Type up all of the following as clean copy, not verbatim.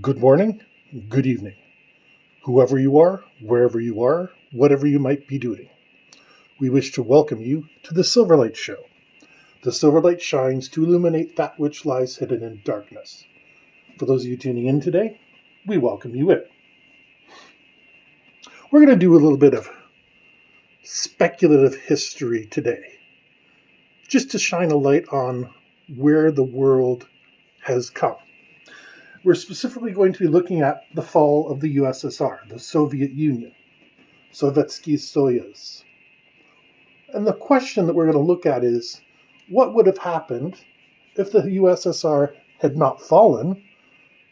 Good morning, good evening, whoever you are, wherever you are, whatever you might be doing. We wish to welcome you to the Silverlight Show. The Silverlight shines to illuminate that which lies hidden in darkness. For those of you tuning in today, we welcome you in. We're going to do a little bit of speculative history today, just to shine a light on where the world has come. We're specifically going to be looking at the fall of the USSR, the Soviet Union, Sovietsky Soyuz. And the question that we're going to look at is, what would have happened if the USSR had not fallen,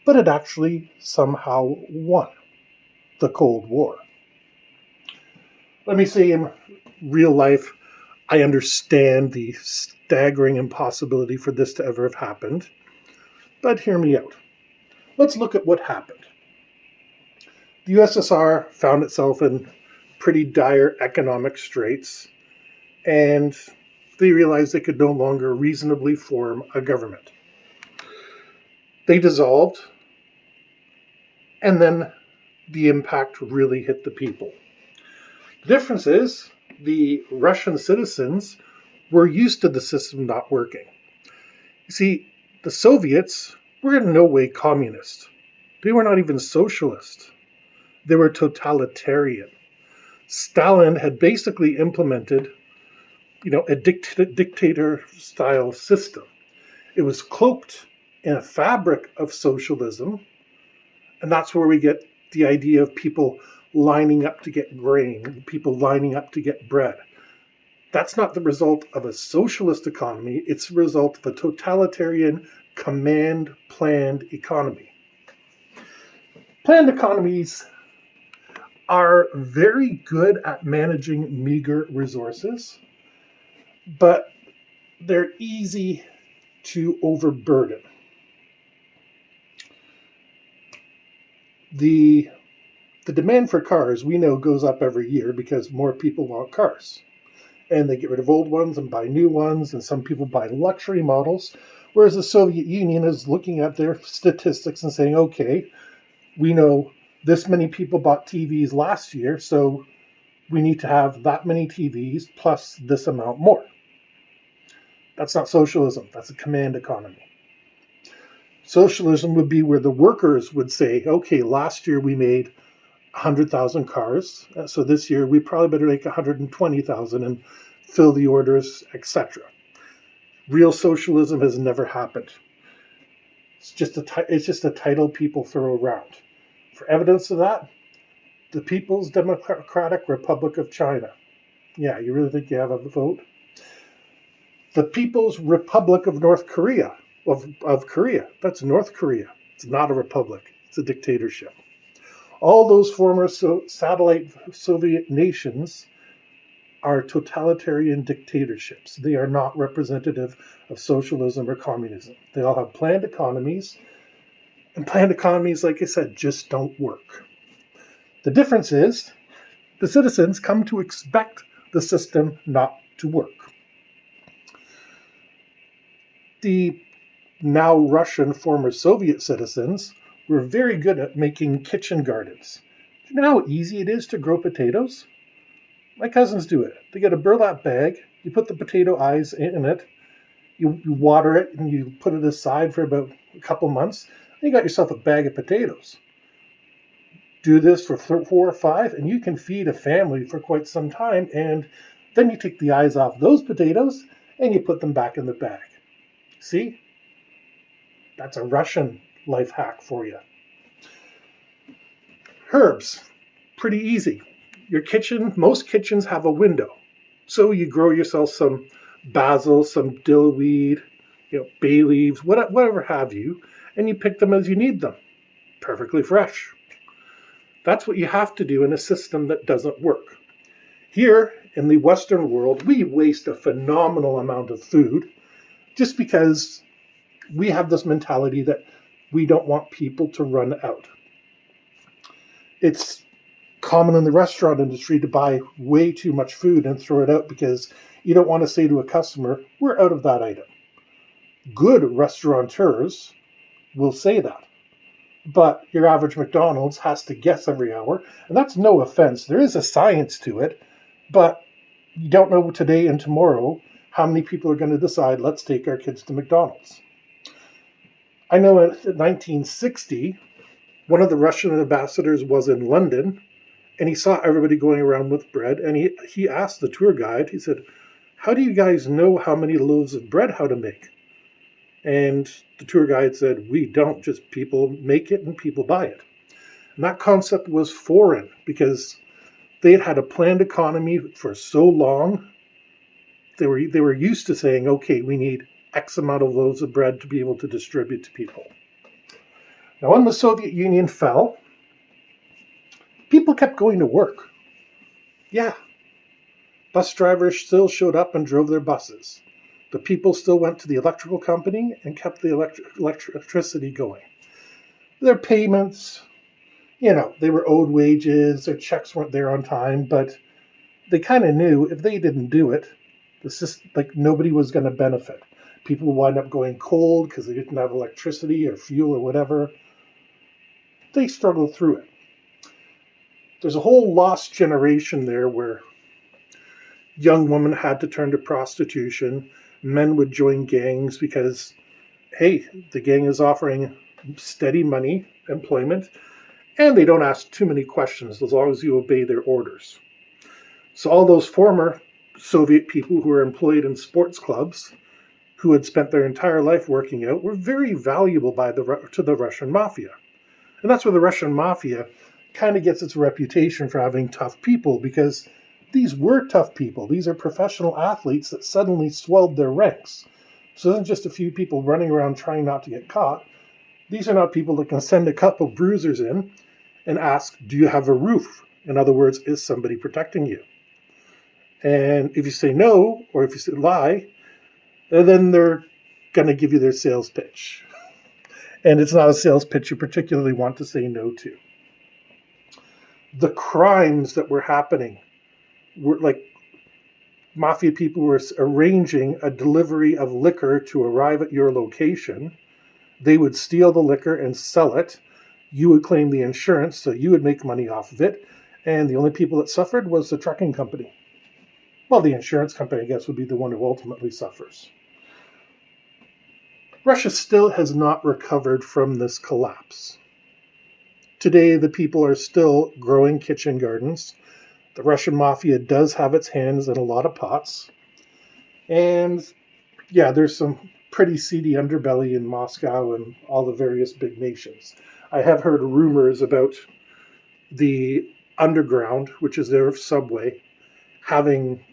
but had actually somehow won the Cold War? Let me say, in real life, I understand the staggering impossibility for this to ever have happened, but hear me out. Let's look at what happened. The USSR found itself in pretty dire economic straits, and they realized they could no longer reasonably form a government. They dissolved, and then the impact really hit the people. The difference is the Russian citizens were used to the system not working. You see, the Soviets were in no way communist. They were not even socialist. They were totalitarian. Stalin had basically implemented, a dictator-style system. It was cloaked in a fabric of socialism, and that's where we get the idea of people lining up to get grain, people lining up to get bread. That's not the result of a socialist economy. It's the result of a totalitarian, command-planned economy. Planned economies are very good at managing meager resources, but they're easy to overburden. The demand for cars, we know, goes up every year because more people want cars. And they get rid of old ones and buy new ones, and some people buy luxury models, whereas the Soviet Union is looking at their statistics and saying, okay, we know this many people bought TVs last year, so we need to have that many TVs plus this amount more. That's not socialism. That's a command economy. Socialism would be where the workers would say, okay, last year we made 100,000 cars, so this year we probably better make 120,000 and fill the orders, etc. Real socialism has never happened. It's just a title people throw around. For evidence of that, the People's Democratic Republic of China. Yeah, you really think you have a vote? The People's Republic of North Korea, of Korea. That's North Korea. It's not a republic. It's a dictatorship. All those former satellite Soviet nations are totalitarian dictatorships. They are not representative of socialism or communism. They all have planned economies, and planned economies, like I said, just don't work. The difference is the citizens come to expect the system not to work. The now Russian former Soviet citizens were very good at making kitchen gardens. Do you know how easy it is to grow potatoes? My cousins do it. They get a burlap bag, you put the potato eyes in it, you water it, and you put it aside for about a couple months, and you got yourself a bag of potatoes. Do this for 4 or 5, and you can feed a family for quite some time, and then you take the eyes off those potatoes, and you put them back in the bag. See? That's a Russian life hack for you. Herbs, pretty easy. Your kitchen, most kitchens have a window. So you grow yourself some basil, some dillweed, bay leaves, whatever have you, and you pick them as you need them. Perfectly fresh. That's what you have to do in a system that doesn't work. Here in the Western world, we waste a phenomenal amount of food just because we have this mentality that we don't want people to run out. It's common in the restaurant industry to buy way too much food and throw it out because you don't want to say to a customer, we're out of that item. Good restaurateurs will say that. but your average McDonald's has to guess every hour. And that's no offense. There is a science to it, but you don't know today and tomorrow how many people are going to decide, let's take our kids to McDonald's. I know in 1960, one of the Russian ambassadors was in London, and he saw everybody going around with bread, and he asked the tour guide, he said, how do you guys know how many loaves of bread how to make? And the tour guide said, we don't, just people make it and people buy it. And that concept was foreign because they had had a planned economy for so long. They were used to saying, okay, we need X amount of loaves of bread to be able to distribute to people. Now, when the Soviet Union fell, people kept going to work. Yeah, bus drivers still showed up and drove their buses. The people still went to the electrical company and kept the electricity going. Their payments, they were owed wages, their checks weren't there on time, but they kind of knew if they didn't do it, nobody was going to benefit. People would wind up going cold because they didn't have electricity or fuel or whatever. They struggled through it. There's a whole lost generation there where young women had to turn to prostitution. Men would join gangs because, hey, the gang is offering steady money, employment, and they don't ask too many questions as long as you obey their orders. So all those former Soviet people who were employed in sports clubs, who had spent their entire life working out, were very valuable to the Russian mafia. And that's where the Russian mafia kind of gets its reputation for having tough people, because these were tough people. These are professional athletes that suddenly swelled their ranks. So it isn't just a few people running around trying not to get caught. These are not people that can send a couple bruisers in and ask, do you have a roof? In other words, is somebody protecting you? And if you say no, or if you say lie, then they're going to give you their sales pitch. And it's not a sales pitch you particularly want to say no to. The crimes that were happening were like mafia people were arranging a delivery of liquor to arrive at your location. They would steal the liquor and sell it. You would claim the insurance, so you would make money off of it. And the only people that suffered was the trucking company. Well, the insurance company, I guess, would be the one who ultimately suffers. Russia still has not recovered from this collapse. Today, the people are still growing kitchen gardens. The Russian mafia does have its hands in a lot of pots. And yeah, there's some pretty seedy underbelly in Moscow and all the various big nations. I have heard rumors about the underground, which is their subway, having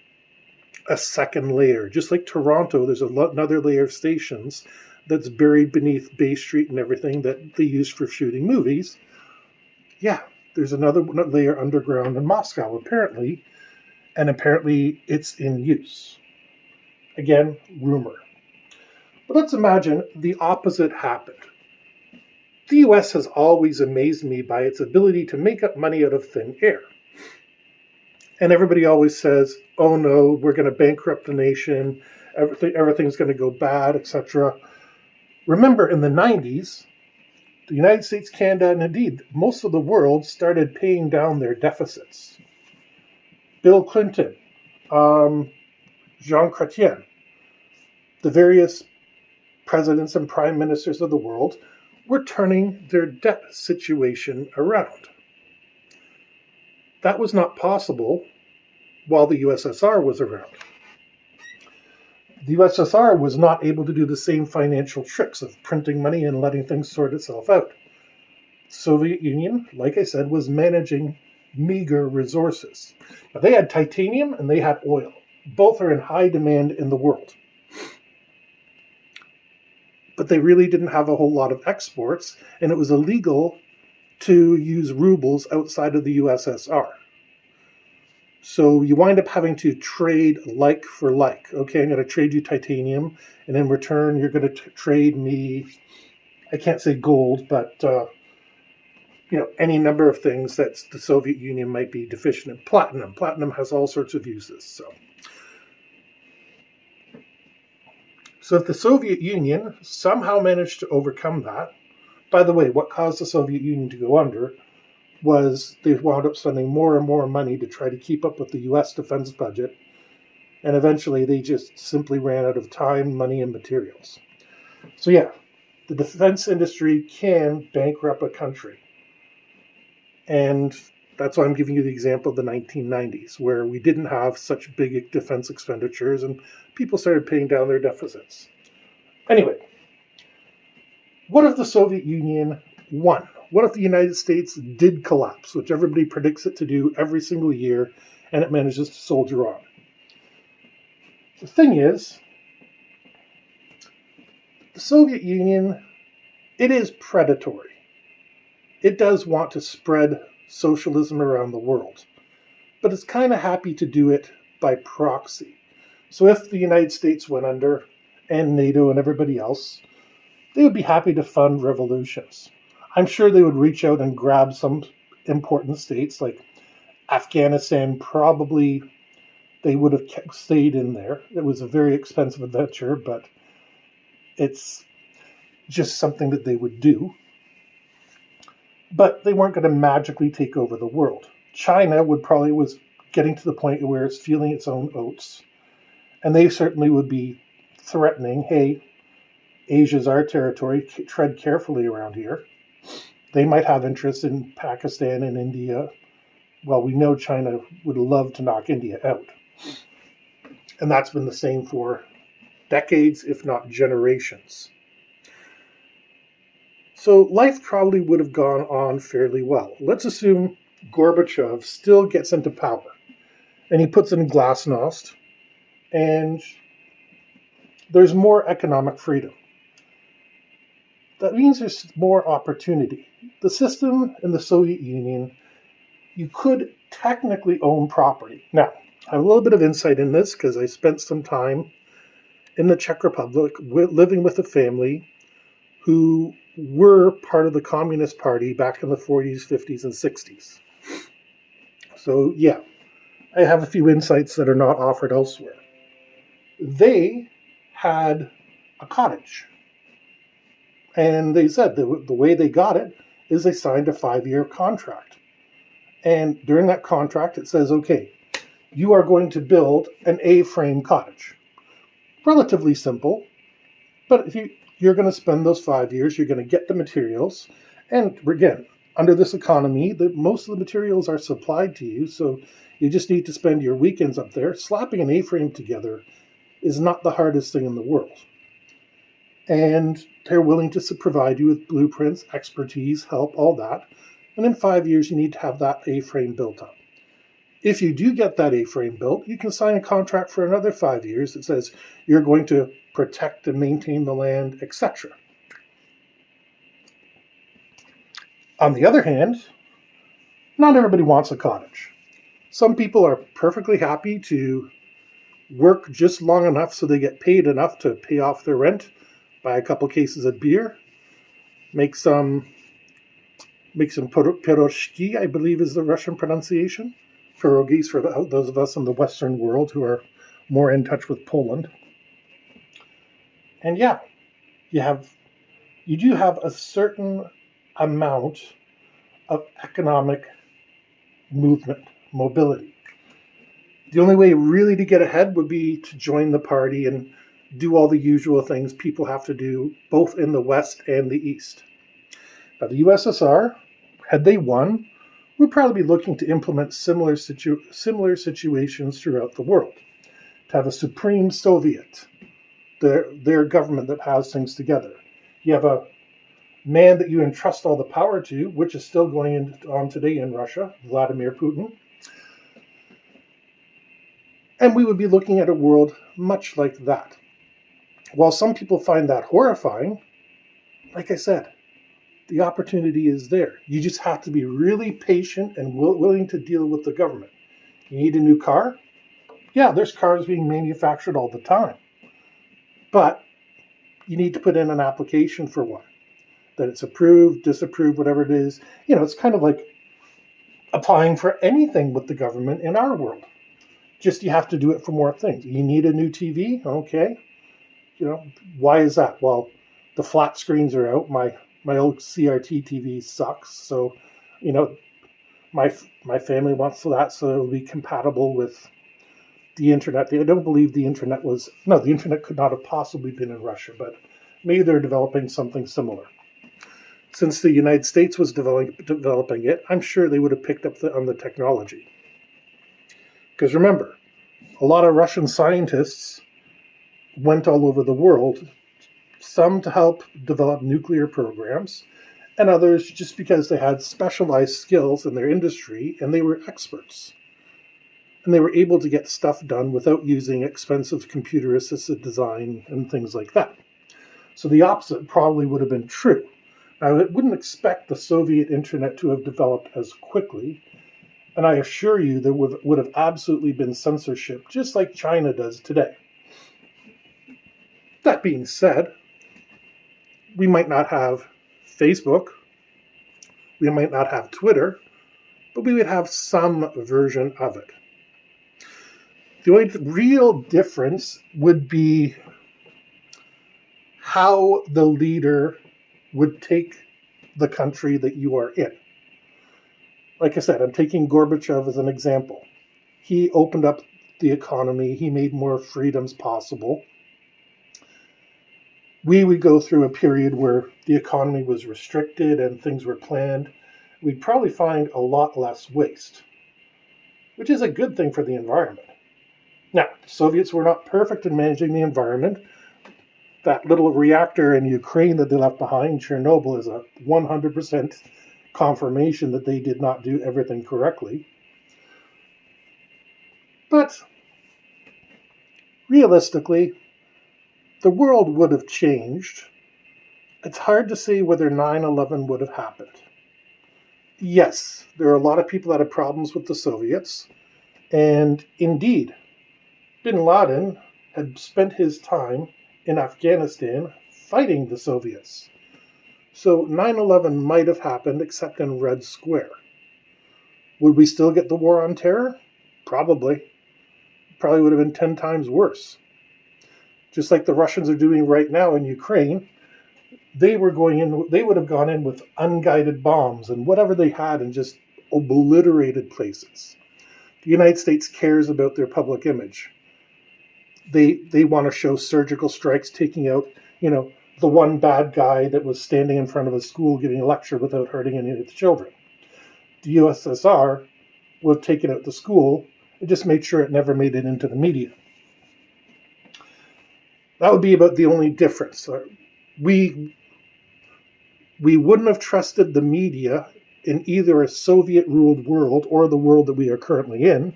a second layer. Just like Toronto, there's another layer of stations that's buried beneath Bay Street and everything that they use for shooting movies. Yeah, there's another layer underground in Moscow, apparently, and apparently it's in use. Again, rumor. But let's imagine the opposite happened. The US has always amazed me by its ability to make up money out of thin air. And everybody always says, oh no, we're going to bankrupt the nation, everything's going to go bad, etc. Remember, in the 90s, the United States, Canada, and indeed most of the world started paying down their deficits. Bill Clinton, Jean Chrétien, the various presidents and prime ministers of the world were turning their debt situation around. That was not possible while the USSR was around. The USSR was not able to do the same financial tricks of printing money and letting things sort itself out. The Soviet Union, like I said, was managing meager resources. Now, they had titanium and they had oil. Both are in high demand in the world. But they really didn't have a whole lot of exports, and it was illegal to use rubles outside of the USSR. So you wind up having to trade like for like. Okay, I'm going to trade you titanium, and in return, you're going to trade me, I can't say gold, but any number of things that the Soviet Union might be deficient in. Platinum. Platinum has all sorts of uses. So if the Soviet Union somehow managed to overcome that By the way, what caused the Soviet Union to go under was they wound up spending more and more money to try to keep up with the US defense budget, and eventually they just simply ran out of time, money, and materials. So, yeah, the defense industry can bankrupt a country. And that's why I'm giving you the example of the 1990s, where we didn't have such big defense expenditures and people started paying down their deficits. Anyway, what if the Soviet Union won? What if the United States did collapse, which everybody predicts it to do every single year, and it manages to soldier on? The thing is, the Soviet Union, it is predatory. It does want to spread socialism around the world, but it's kind of happy to do it by proxy. So if the United States went under, and NATO and everybody else, they would be happy to fund revolutions. I'm sure they would reach out and grab some important states like Afghanistan. Probably they would have stayed in there. It was a very expensive adventure, but it's just something that they would do. But they weren't going to magically take over the world. China was getting to the point where it's feeling its own oats. And they certainly would be threatening, hey, Asia's our territory, tread carefully around here. They might have interest in Pakistan and India. Well, we know China would love to knock India out. And that's been the same for decades, if not generations. So life probably would have gone on fairly well. Let's assume Gorbachev still gets into power and he puts in glasnost and there's more economic freedom. That means there's more opportunity. The system in the Soviet Union, you could technically own property. Now, I have a little bit of insight in this because I spent some time in the Czech Republic living with a family who were part of the Communist Party back in the 40s, 50s, and 60s. So, yeah, I have a few insights that are not offered elsewhere. They had a cottage. And they said the way they got it is they signed a 5-year contract. And during that contract, it says, okay, you are going to build an A-frame cottage. Relatively simple, but if you're going to spend those 5 years, you're going to get the materials. And again, under this economy, most of the materials are supplied to you, so you just need to spend your weekends up there. Slapping an A-frame together is not the hardest thing in the world. And they're willing to provide you with blueprints, expertise, help, all that. And in 5 years, you need to have that A-frame built up. If you do get that A-frame built, you can sign a contract for another 5 years that says you're going to protect and maintain the land, etc. On the other hand, not everybody wants a cottage. Some people are perfectly happy to work just long enough so they get paid enough to pay off their rent, buy a couple cases of beer, make some piroshki, I believe is the Russian pronunciation. Pierogies for those of us in the Western world who are more in touch with Poland. And yeah, you do have a certain amount of economic movement, mobility. The only way really to get ahead would be to join the party and do all the usual things people have to do, both in the West and the East. Now, the USSR, had they won, would probably be looking to implement similar situations throughout the world. To have a supreme Soviet, their government that has things together. You have a man that you entrust all the power to, which is still going on today in Russia, Vladimir Putin. And we would be looking at a world much like that. While some people find that horrifying, like I said, the opportunity is there. You just have to be really patient and willing to deal with the government. You need a new car? Yeah, there's cars being manufactured all the time. But you need to put in an application for one. That it's approved, disapproved, whatever it is. It's kind of like applying for anything with the government in our world. Just you have to do it for more things. You need a new TV? Okay. Why is that? Well, the flat screens are out. My My old CRT TV sucks, so my family wants that, so it'll be compatible with the internet. I don't believe the internet could not have possibly been in Russia, but maybe they're developing something similar. Since the United States was developing it, I'm sure they would have picked up on the technology. Because remember, a lot of Russian scientists went all over the world, some to help develop nuclear programs, and others just because they had specialized skills in their industry and they were experts. And they were able to get stuff done without using expensive computer-assisted design and things like that. So the opposite probably would have been true. Now, I wouldn't expect the Soviet internet to have developed as quickly, and I assure you there would have absolutely been censorship, just like China does today. That being said, we might not have Facebook, we might not have Twitter, but we would have some version of it. The only real difference would be how the leader would take the country that you are in. Like I said, I'm taking Gorbachev as an example. He opened up the economy. He made more freedoms possible. We would go through a period where the economy was restricted and things were planned. We'd probably find a lot less waste, which is a good thing for the environment. Now, the Soviets were not perfect in managing the environment. That little reactor in Ukraine that they left behind, Chernobyl, is a 100% confirmation that they did not do everything correctly. But realistically, the world would have changed. It's hard to say whether 9/11 would have happened. Yes, there are a lot of people that had problems with the Soviets, and indeed, bin Laden had spent his time in Afghanistan fighting the Soviets. So 9/11 might have happened, except in Red Square. Would we still get the war on terror? Probably. Probably would have been 10 times worse. Just like the Russians are doing right now in Ukraine, they would have gone in with unguided bombs and whatever they had and just obliterated places. The United States cares about their public image. They want to show surgical strikes taking out, the one bad guy that was standing in front of a school giving a lecture without hurting any of the children. The USSR would have taken out the school and just made sure it never made it into the media. That would be about the only difference. We wouldn't have trusted the media in either a Soviet-ruled world or the world that we are currently in.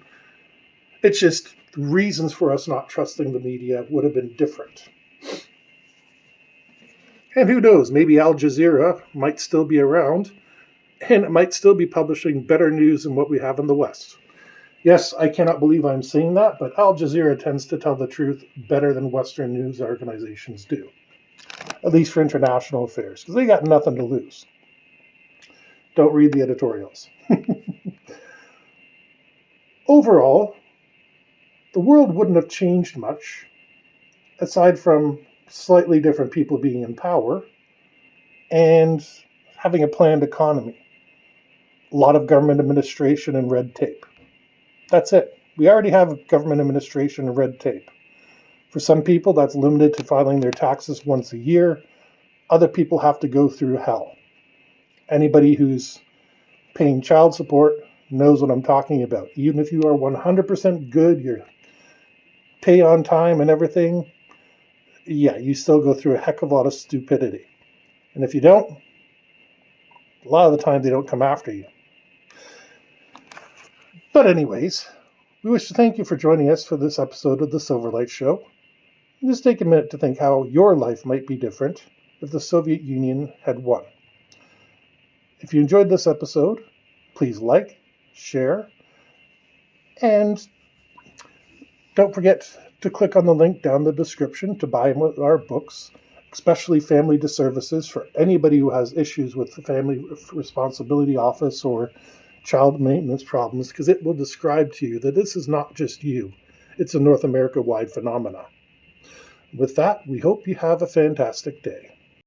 It's just the reasons for us not trusting the media would have been different. And who knows, maybe Al Jazeera might still be around, and it might still be publishing better news than what we have in the West. Yes, I cannot believe I'm saying that, but Al Jazeera tends to tell the truth better than Western news organizations do, at least for international affairs, because they got nothing to lose. Don't read the editorials. Overall, the world wouldn't have changed much, aside from slightly different people being in power and having a planned economy. A lot of government administration and red tape. That's it. We already have government administration and red tape. For some people, that's limited to filing their taxes once a year. Other people have to go through hell. Anybody who's paying child support knows what I'm talking about. Even if you are 100% good, you pay on time and everything, yeah, you still go through a heck of a lot of stupidity. And if you don't, a lot of the time they don't come after you. But anyways, we wish to thank you for joining us for this episode of the Silverlight Show. Just take a minute to think how your life might be different if the Soviet Union had won. If you enjoyed this episode, please like, share, and don't forget to click on the link down the description to buy our books, especially Family to Services, for anybody who has issues with the Family Responsibility Office or child maintenance problems, because it will describe to you that this is not just you. It's a North America-wide phenomenon. With that, we hope you have a fantastic day.